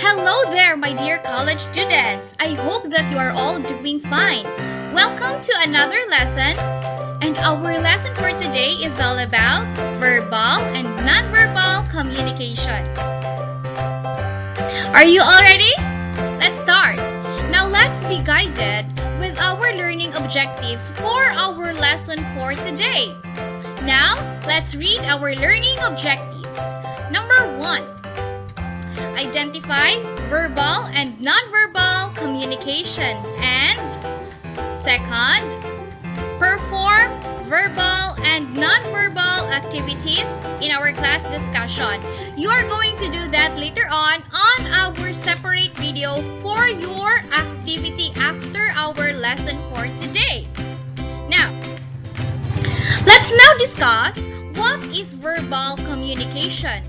Hello there, my dear college students. I hope that you are all doing fine. Welcome to another lesson. And our lesson for today is all about verbal and nonverbal communication. Are you all ready? Let's start. Now let's be guided with our learning objectives for our lesson for today. Now, let's read our learning objectives. Number 1. Identify verbal and nonverbal communication. And second, perform verbal and nonverbal activities in our class discussion. You are going to do that later on our separate video for your activity after our lesson for today. Now, let's now discuss what is verbal communication.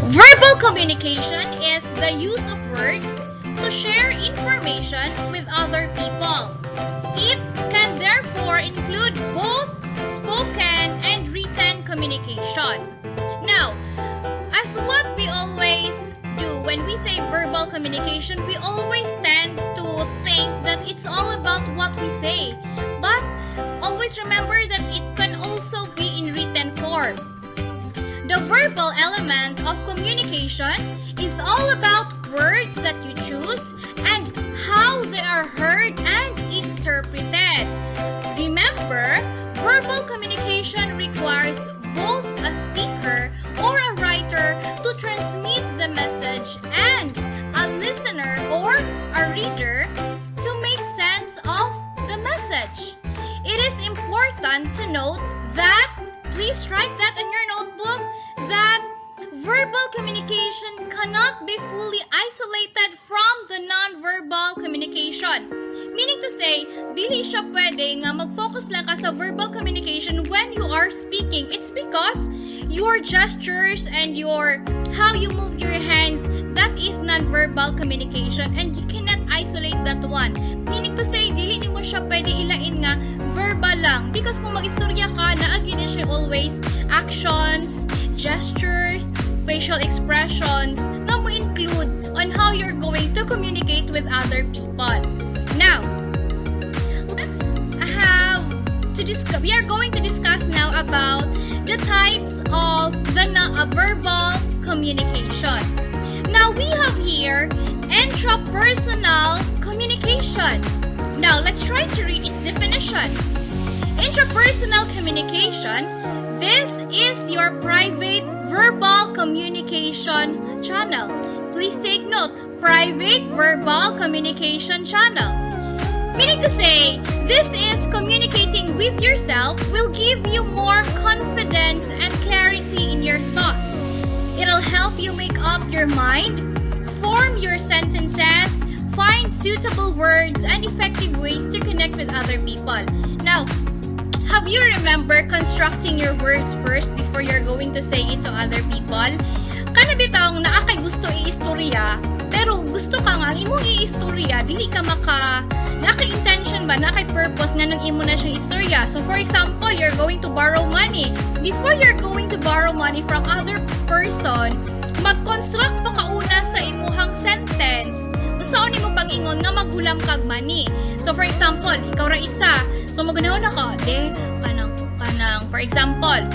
Verbal communication is the use of words to share information with other people. It can therefore include both spoken and written communication. Now, as what we always do when we say verbal communication, we always tend to think that it's all about what we say. But always remember that it can also be in written form. The verbal element of communication is all about words that you choose and how they are heard and interpreted. Remember, verbal communication requires both a speaker or a writer to transmit the message and a listener or a reader to make sense of the message. It is important to note that, please write that in your notebook, that verbal communication cannot be fully isolated from the non-verbal communication. Meaning to say, dili siya pwede nga mag-focus lang ka sa verbal communication when you are speaking. It's because your gestures and how you move your hands, that is non-verbal communication and you cannot isolate that one. Meaning to say, dili ni mo siya pwede ilain nga verbal lang. Because kung mag-istorya ka, naagin siya always actions, gestures, facial expressions na mo include on how you're going to communicate with other people. Now, we are going to discuss now about the types of the verbal communication. Now, we have here intrapersonal communication. Now, let's try to read its definition. Intrapersonal communication, this is your private verbal communication channel. Please take note, private verbal communication channel. Meaning to say, this is communicating with yourself will give you more confidence and clarity in your thoughts. It'll help you make up your mind, form your sentences, find suitable words and effective ways to connect with other people. Now, have you remember constructing your words first before you're going to say it to other people? Kana bitawng naa kay gusto i-istorya, pero gusto ka nga imong i-istorya, dili ka naka-intention ba, naka-purpose nga nang imo na siyang istorya. So for example, you're going to borrow money. Before you're going to borrow money from other person, mag-construct pa kauna sa imuhang sentence. Usaon nimo pag-ingon nga maghulam kag money. So for example, ikaw ra isa. So magunahon na ka, kanang for example,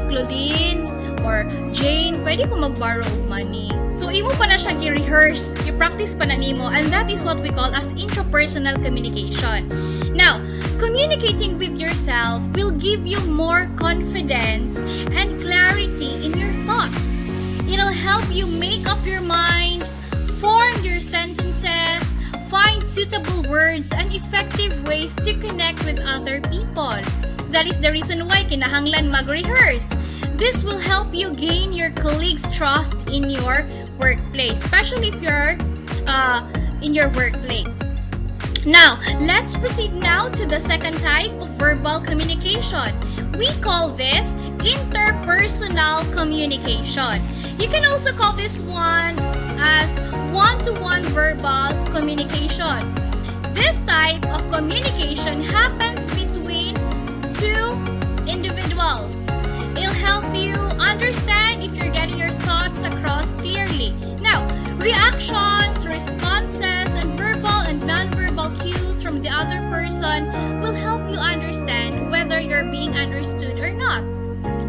Claudine or Jane, pwede ko mag-borrow money. So imo pa na siyang i-rehearse, i-practice pa na nimo, and that is what we call as intrapersonal communication. Now, communicating with yourself will give you more confidence and clarity in your thoughts. It'll help you make up your mind, form your sentences, find suitable words and effective ways to connect with other people. That is the reason why kinahanglan mag-rehearse. This will help you gain your colleagues' trust in your workplace, especially if you're in your workplace. Now, let's proceed now to the second type of verbal communication. We call this interpersonal communication. You can also call this one as one-to-one verbal communication. This type of communication happens between two individuals. It'll help you understand if you're getting your thoughts across clearly. Now, Reactions, responses, and verbal and non-verbal cues from the other person will help you understand whether you're being understood or not.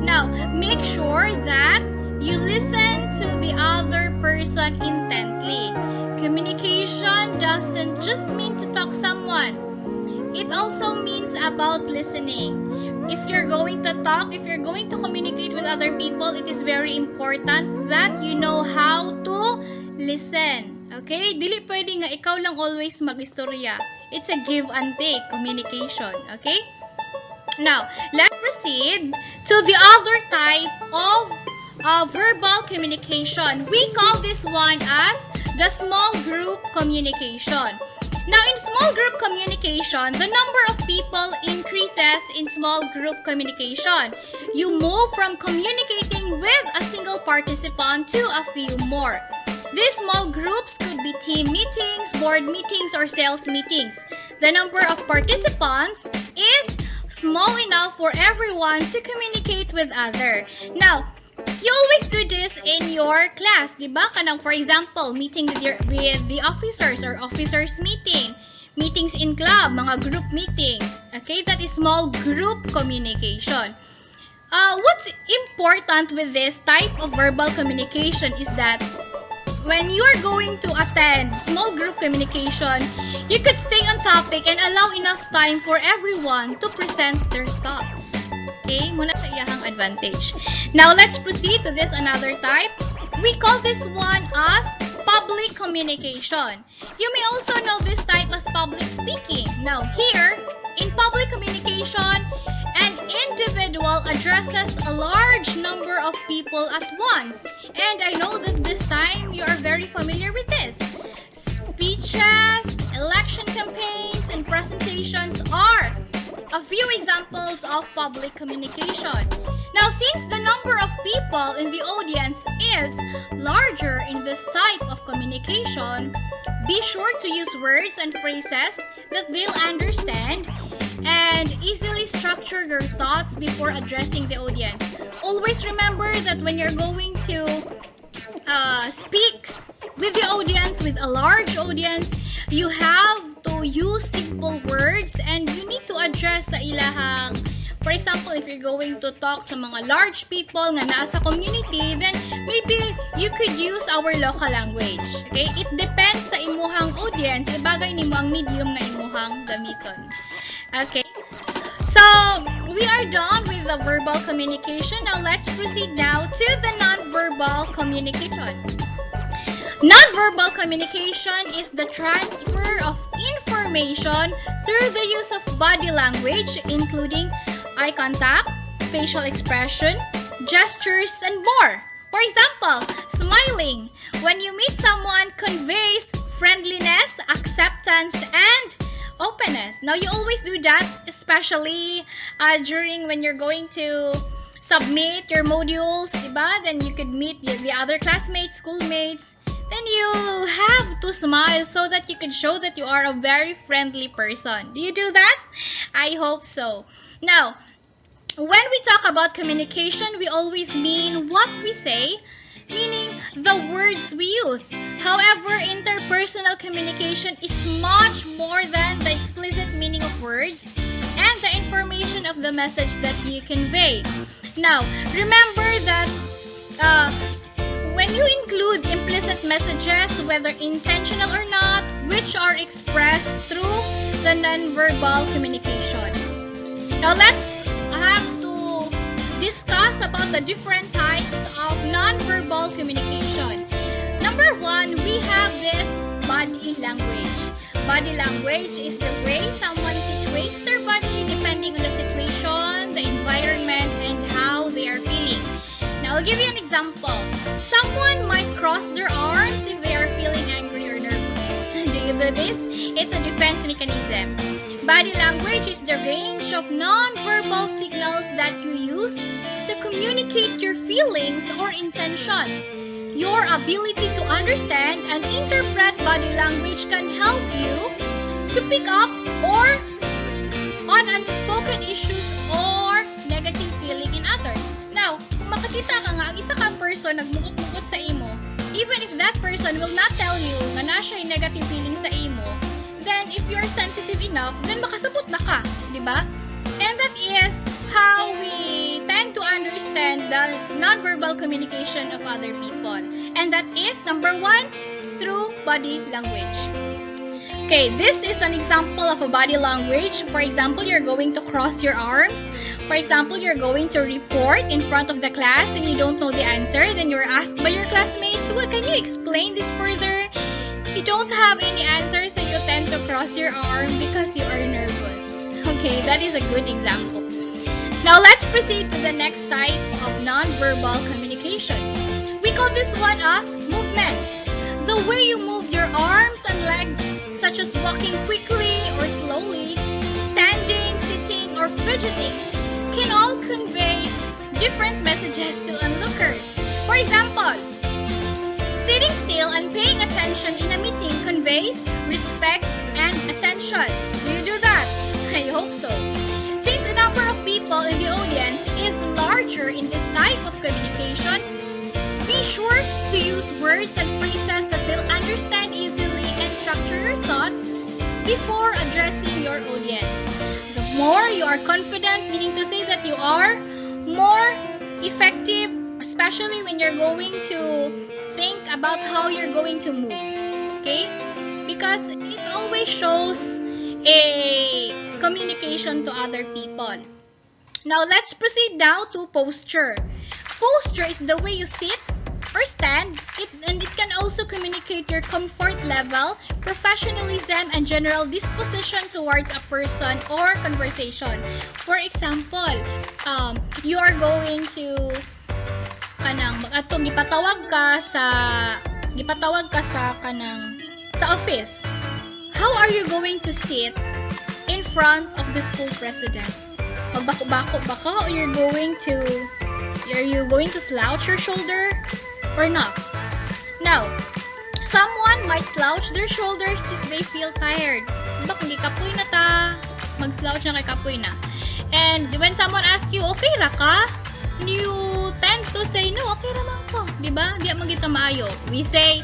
Now, make sure that you listen to the other person intently. Communication doesn't just mean to talk someone. It also means about listening. If you're going to talk, if you're going to communicate with other people, it is very important that you know how to listen. Okay? Dili pwede nga ikaw lang always mag-istorya. It's a give and take communication. Okay? Now, let's proceed to the other type of verbal communication. We call this one as the small group communication. Now, in small group communication, the number of people increases in small group communication. You move from communicating with a single participant to a few more. These small groups could be team meetings, board meetings, or sales meetings. The number of participants is small enough for everyone to communicate with other. Now, you always do this in your class, diba? Kanang for example, meeting with the officers or officers meeting, meetings in club, mga group meetings. Okay, that is small group communication. What's important with this type of verbal communication is that when you are going to attend small group communication, you could stay on topic and allow enough time for everyone to present their thoughts. Okay, muna siya iyahang advantage. Now, let's proceed to this another type. We call this one as public communication. You may also know this type as public speaking. Now, here, in public communication, an individual addresses a large number of people at once. And I know that this time you are very familiar with this. Speeches, election campaigns, and presentations are a few examples of public communication. Now, since the number of people in the audience is larger in this type of communication, be sure to use words and phrases that they'll understand and easily structure your thoughts before addressing the audience. Always remember that when you're going to speak with the audience, with a large audience, you have to use simple words and you need to address sa ilahang. For example, if you're going to talk sa mga large people nga nasa community, then maybe you could use our local language. Okay? It depends sa imuhang audience. Ibagay nimo ang medium nga imuhang gamiton. Okay? So, we are done with the verbal communication. Now, let's proceed now to the non-verbal communication. Non-verbal communication is the transfer of information through the use of body language, including eye contact, facial expression, gestures, and more. For example, smiling. When you meet someone, conveys friendliness, acceptance, and openness. Now, you always do that, especially during when you're going to submit your modules, diba? Then you could meet the other classmates, schoolmates. Then you have to smile so that you can show that you are a very friendly person. Do you do that? I hope so. Now, when we talk about communication, we always mean what we say, meaning the words we use. However, interpersonal communication is much more than the explicit meaning of words and the information of the message that you convey. Now, remember that when you include implicit messages, whether intentional or not, which are expressed through the nonverbal communication. Now, let's have to discuss about the different types of nonverbal communication. Number one, we have this body language. Body language is the way someone situates their body depending on the situation, the environment, and how they are feeling. Now, I'll give you an example. Someone might cross their arms if they are feeling angry or nervous. Do you do this? It's a defense mechanism. Body language is the range of non-verbal signals that you use to communicate your feelings or intentions. Your ability to understand and interpret body language can help you to pick up on unspoken issues or negative feeling in others. Now, kung makakita ka nga, ang isa kang person nagmugot-mugot sa imo, even if that person will not tell you nga na siya negative feeling sa imo, then if you're sensitive enough, then makasabot na ka, di ba? And that is how we tend to understand the nonverbal communication of other people. And that is, number 1, through body language. Okay, this is an example of a body language. For example, you're going to cross your arms. For example, you're going to report in front of the class and you don't know the answer. Then you're asked by your classmates, well, can you explain this further? You don't have any answer, so you tend to cross your arm because you are nervous. Okay, that is a good example. Now, let's proceed to the next type of nonverbal communication. We call this one as movement. The way you move your arms and legs, such as walking quickly or slowly, standing, sitting, or fidgeting, can all convey different messages to onlookers. For example, sitting still and paying attention in a meeting conveys respect and attention. Do you do that? I hope so. Since the number of people in the audience is larger in this type of communication, be sure to use words and phrases that they'll understand easily and structure your thoughts before addressing your audience. The more you are confident, meaning to say that you are more effective, especially when you're going to think about how you're going to move. Okay? Because it always shows a communication to other people. Now, let's proceed now to posture. Posture is the way you sit or stand, and it can also communicate your comfort level, professionalism, and general disposition towards a person or conversation. For example, you are going to gipatawag ka sa office. How are you going to sit in front of the school president? Magbako-bako ba ka, or are you going to slouch your shoulder or not? Now, someone might slouch their shoulders if they feel tired. Diba, kung gikapoy na ta, mag-slouch na kay kapoy na. And when someone asks you, okay ra ka? You tend to say, no, okay raman ko. Diba? Di man kita maayo. We say,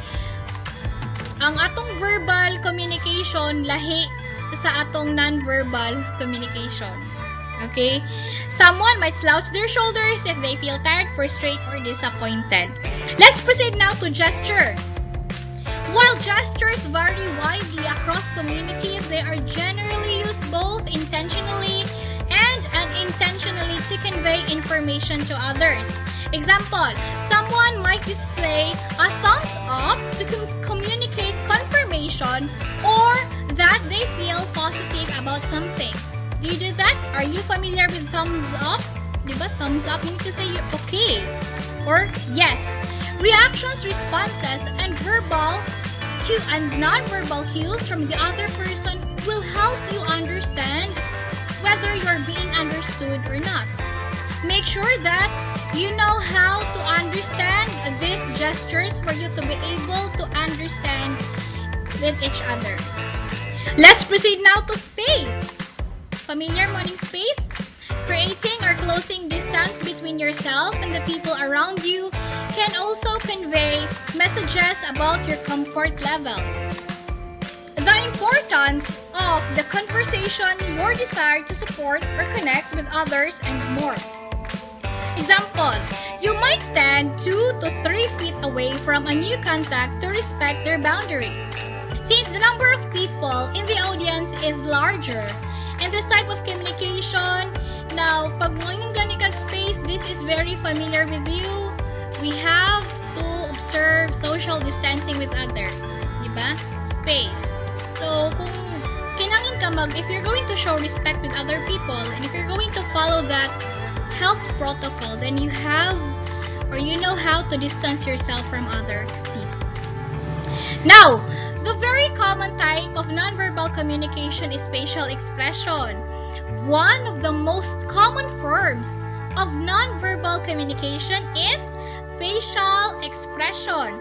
ang atong verbal communication lahi sa atong non-verbal communication. Okay? Someone might slouch their shoulders if they feel tired, frustrated, or disappointed. Let's proceed now to gesture. While gestures vary widely across communities, they are generally used both intentionally and unintentionally to convey information to others. Example, someone might display a thumbs up to communicate confirmation or that they feel positive about something. Do you do that? Are you familiar with thumbs up? Diba? Thumbs up means to say you're okay or yes. Reactions, responses, and verbal cue and non-verbal cues from the other person will help you understand whether you're being understood or not. Make sure that you know how to understand these gestures for you to be able to understand with each other. Let's proceed now to space. Familiar morning space? Creating or closing distance between yourself and the people around you can also convey messages about your comfort level. The importance of the conversation, your desire to support or connect with others, and more. Example, you might stand 2 to 3 feet away from a new contact to respect their boundaries. Since the number of people in the audience is larger, and this type of communication, now, pag ngayon gani kag space, this is very familiar with you. We have to observe social distancing with other, diba? Space. So, kung kinangin ka if you're going to show respect with other people, and if you're going to follow that health protocol, then you have, or you know how to distance yourself from other people. Now, the very common type of nonverbal communication is facial expression. One of the most common forms of nonverbal communication is facial expression.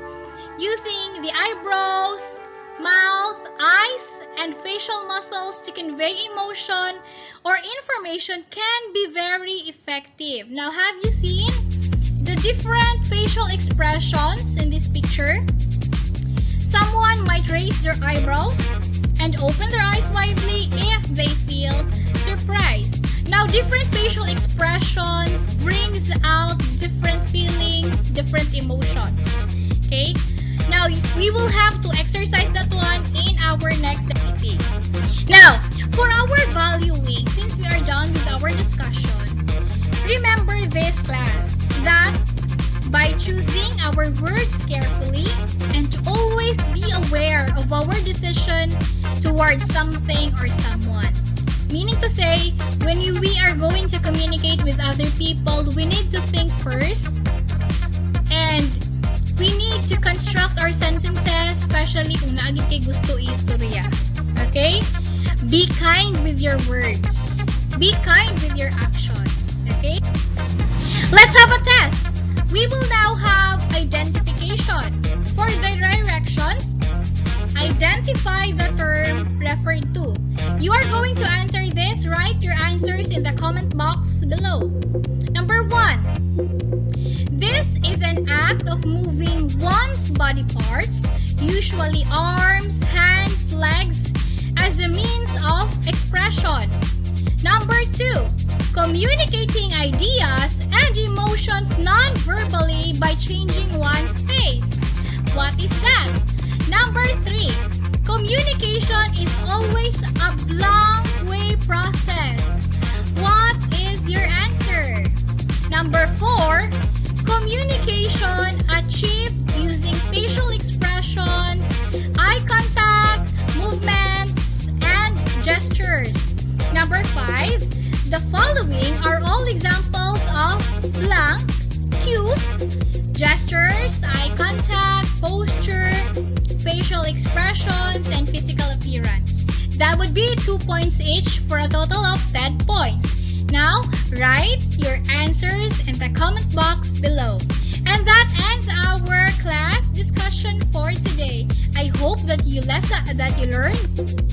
Using the eyebrows, mouth, eyes, and facial muscles to convey emotion or information can be very effective. Now, have you seen the different facial expressions in this picture, someone might raise their eyebrows and open their eyes widely if they feel surprised. Now, different facial expressions brings out different feelings, different emotions. Okay? Now, we will have to exercise that one in our next activity. Now, for our valuing, since we are done with our discussion, remember this, class, that by choosing our words carefully and to always be aware of our decision towards something or someone. Meaning to say, when we are going to communicate with other people, we need to think first and we need to construct our sentences, especially kung naagit kay gusto istorya. Okay? Be kind with your words. Be kind with your actions. Okay? Let's have a test. We will now have identification. For the directions, identify the term referred to. You are going to answer this. Write your answers in the comment box below. Number 1. This is an act of moving one's body parts, usually arms, hands, legs, as a means of expression. Number 2. Communicating ideas and emotions non-verbally by changing one's face. What is that? Number 3. Communication is always a long way process. What is your answer? Number 4. Communication achieved using facial expressions, eye contact, movements, and gestures. Number 5. The following are all examples of blank cues, gestures, eye contact, posture, facial expressions, and physical appearance. That would be 2 points each for a total of 10 points. Now, write your answers in the comment box below. And that ends our class discussion for today. I hope that you learned